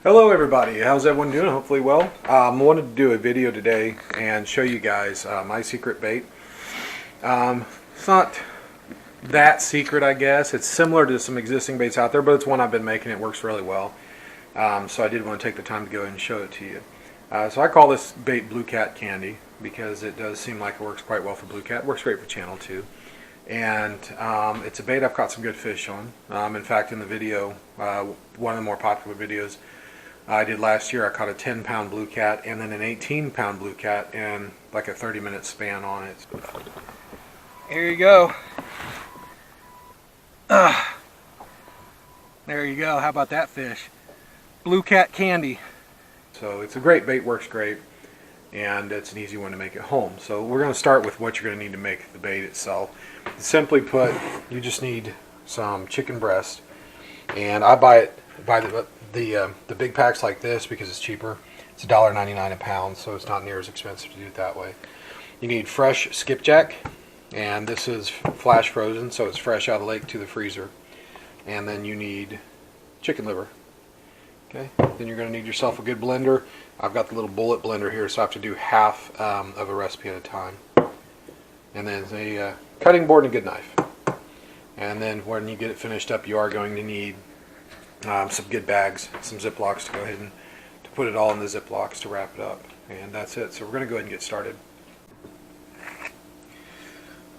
Hello everybody, how's everyone doing? Hopefully well. I wanted to do a video today and show you guys my secret bait. It's not that secret, I guess. It's similar to some existing baits out there, but it's one I've been making. It works really well. So I did want to take the time to go ahead and show it to you. So I call this bait Blue Cat Candy because it does seem like it works quite well for Blue Cat. It works great for channel too. And it's a bait I've caught some good fish on. In fact, in the video, one of the more popular videos I did last year, I caught a 10-pound blue cat and then an 18-pound blue cat in like a 30-minute span on it. Here you go. There you go. How about that fish? Blue Cat Candy. So it's a great bait, works great, and it's an easy one to make at home. So we're going to start with what you're going to need to make the bait itself. Simply put, you just need some chicken breast, and I buy the big packs like this because it's cheaper. It's $1.99 a pound, so it's not near as expensive to do it that way. You need fresh skipjack, and this is flash frozen, so it's fresh out of the lake to the freezer. And then you need chicken liver. Okay. Then you're going to need yourself a good blender. I've got the little bullet blender here, so I have to do half of a recipe at a time. And then a cutting board and a good knife. And then when you get it finished up, you are going to need some good bags, some Ziplocs to go ahead and to put it all in the Ziplocs to wrap it up. And that's it. So we're going to go ahead and get started.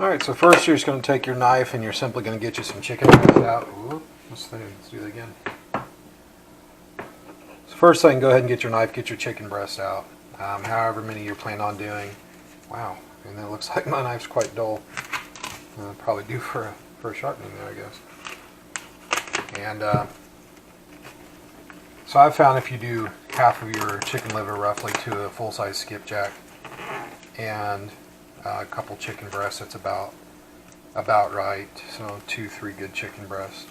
Alright, so first you're just going to take your knife and you're simply going to get you some chicken breast out. Ooh, let's do that again. So first thing, go ahead and get your knife, get your chicken breast out. However many you're planning on doing. Wow, and it looks like my knife's quite dull. Probably due for a sharpening there, I guess. And so I've found if you do half of your chicken liver roughly to a full-size skipjack and a couple chicken breasts, that's about right. So 2-3 good chicken breasts.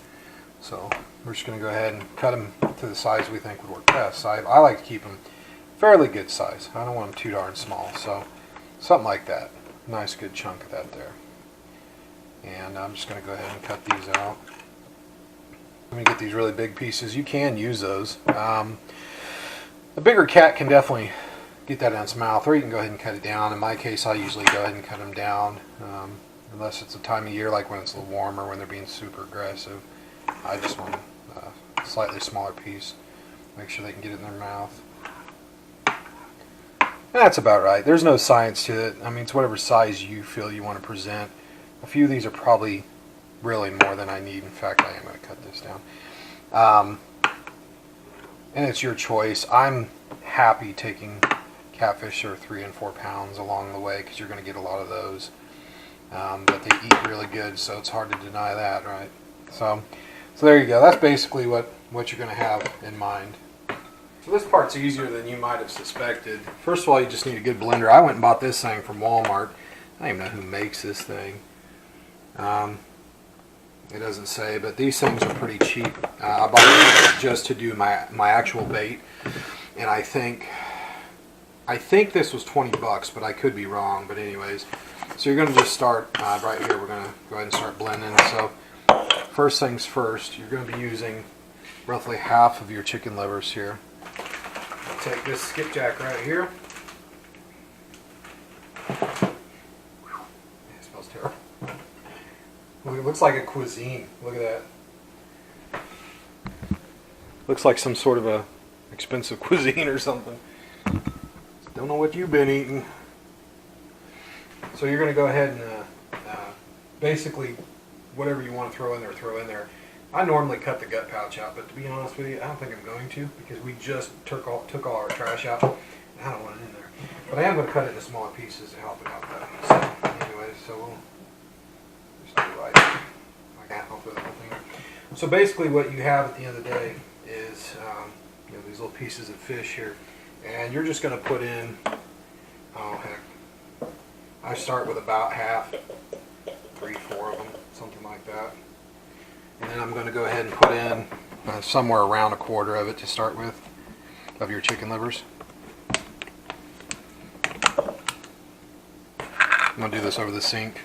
So we're just going to go ahead and cut them to the size we think would work best. I like to keep them fairly good size. I don't want them too darn small. So something like that. Nice good chunk of that there. And I'm just going to go ahead and cut these out. When you get these really big pieces, you can use those. A bigger cat can definitely get that in its mouth, or you can go ahead and cut it down. In my case, I usually go ahead and cut them down, unless it's a time of year like when it's a little warmer, when they're being super aggressive. I just want a slightly smaller piece. Make sure they can get it in their mouth. That's about right. There's no science to it. I mean, it's whatever size you feel you want to present. A few of these are probably really more than I need. In fact, I am going to cut this down. And it's your choice. I'm happy taking catfish that are 3 and 4 pounds along the way because you're going to get a lot of those. But they eat really good, so it's hard to deny that, right? So there you go. That's basically what you're going to have in mind. So this part's easier than you might have suspected. First of all, you just need a good blender. I went and bought this thing from Walmart. I don't even know who makes this thing. It doesn't say, but these things are pretty cheap. I bought it just to do my actual bait, and I think this was $20, but I could be wrong. But anyways, so you're going to just start right here. We're going to go ahead and start blending. So first things first, you're going to be using roughly half of your chicken livers here. Take this skipjack right here. It smells terrible. It looks like a cuisine. Look at that. Looks like some sort of a expensive cuisine or something. Don't know what you've been eating. So you're going to go ahead and basically whatever you want to throw in there. I normally cut the gut pouch out, but to be honest with you, I don't think I'm going to because we just took all our trash out. And I don't want it in there. But I am going to cut it into smaller pieces to help it out though. So anyways, so we'll just do like I can't help with the whole thing. So basically what you have at the end of the day is these little pieces of fish here. And you're just going to put in, oh heck, I start with about half, 3-4 of them, something like that. And then I'm going to go ahead and put in somewhere around a quarter of it to start with, of your chicken livers. I'm going to do this over the sink.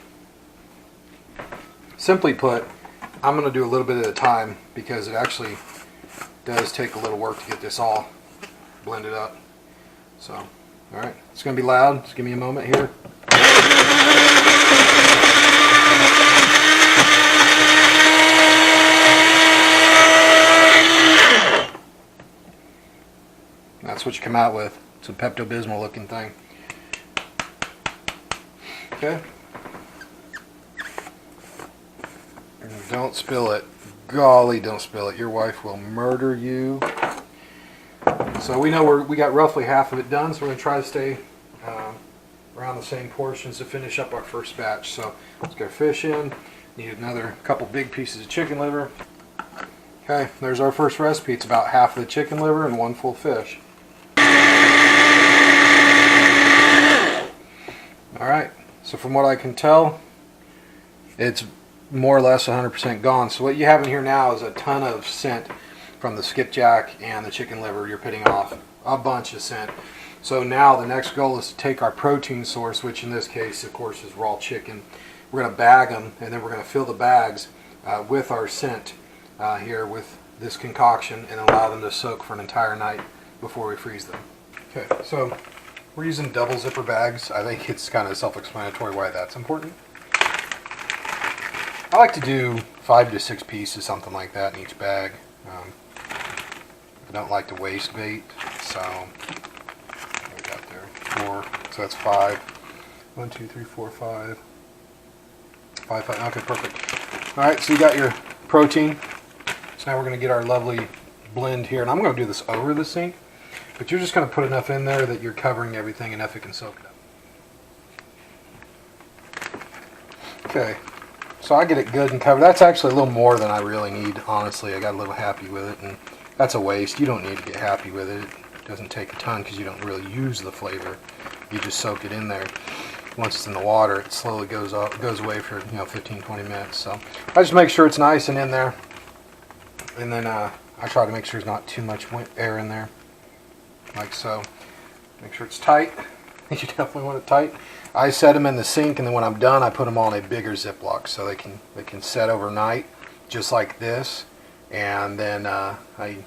Simply put, I'm going to do a little bit at a time because it actually does take a little work to get this all blended up. So, all right, it's going to be loud. Just give me a moment here. That's what you come out with. It's a Pepto-Bismol looking thing. Okay. And don't spill it. Golly, don't spill it. Your wife will murder you. So we know we got roughly half of it done, so we're going to try to stay around the same portions to finish up our first batch. So let's get our fish in. Need another couple big pieces of chicken liver. Okay, there's our first recipe. It's about half of the chicken liver and one full fish. Alright, so from what I can tell, it's more or less 100% gone. So what you have in here now is a ton of scent from the skipjack and the chicken liver. You're pitting off a bunch of scent. So now the next goal is to take our protein source, which in this case, of course, is raw chicken. We're going to bag them, and then we're going to fill the bags with our scent here with this concoction and allow them to soak for an entire night before we freeze them. Okay, so we're using double zipper bags. I think it's kind of self-explanatory why that's important. I like to do 5 to 6 pieces, something like that, in each bag. I don't like to waste bait, so what we got there? 4, so that's 5. 1, 2, 3, 4, 5. 5, 5. Okay, perfect. All right, so you got your protein. So now we're going to get our lovely blend here, and I'm going to do this over the sink, but you're just going to put enough in there that you're covering everything enough it can soak it up. Okay. So I get it good and covered. That's actually a little more than I really need, honestly. I got a little happy with it, and that's a waste. You don't need to get happy with it. It doesn't take a ton because you don't really use the flavor. You just soak it in there. Once it's in the water, it slowly goes away for 15-20 minutes. So I just make sure it's nice and in there, and then I try to make sure there's not too much air in there, like so. Make sure it's tight. You definitely want it tight. I set them in the sink, and then when I'm done, I put them all in a bigger Ziploc so they can set overnight, just like this. And then I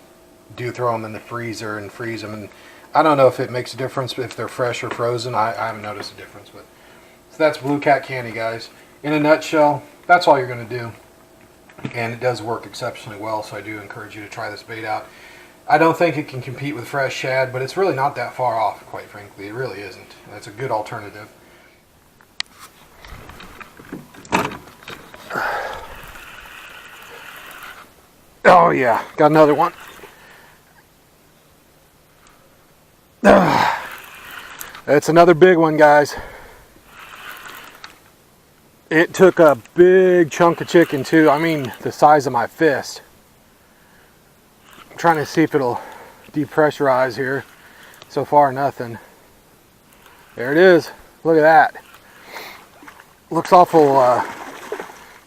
do throw them in the freezer and freeze them. And I don't know if it makes a difference if they're fresh or frozen. I haven't noticed a difference. But so that's Blue Cat candy, guys. In a nutshell, that's all you're going to do, and it does work exceptionally well. So I do encourage you to try this bait out. I don't think it can compete with fresh shad, but it's really not that far off, quite frankly. It really isn't. It's a good alternative. Oh yeah, got another one. It's another big one, guys. It took a big chunk of chicken too. I mean, the size of my fist. I'm trying to see if it'll depressurize here. So far, nothing. There it is. Look at that. Looks awful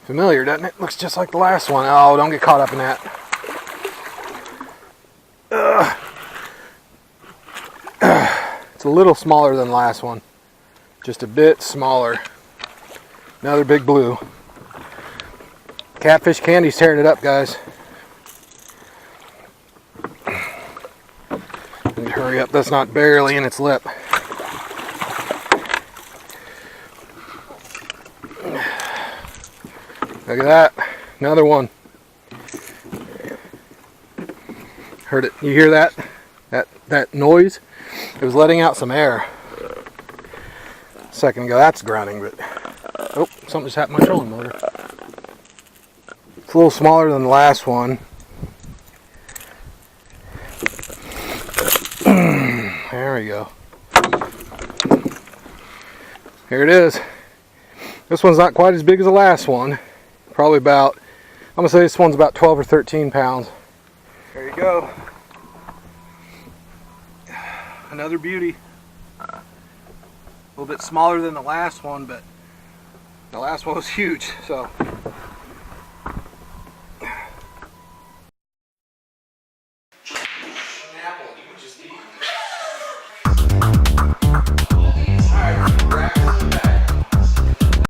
familiar, doesn't it? Looks just like the last one. Oh, don't get caught up in that. It's a little smaller than the last one. Just a bit smaller. Another big blue. Catfish candy's tearing it up, guys. Hurry up, that's not barely in its lip. Look at that, another one. Heard it, you hear that? That noise? It was letting out some air. A second ago, that's grunting, but oh, something just happened to my trolling motor. It's a little smaller than the last one. There we go. Here it is. This one's not quite as big as the last one. Probably about, I'm going to say this one's about 12 or 13 pounds. There you go. Another beauty. A little bit smaller than the last one, but the last one was huge. So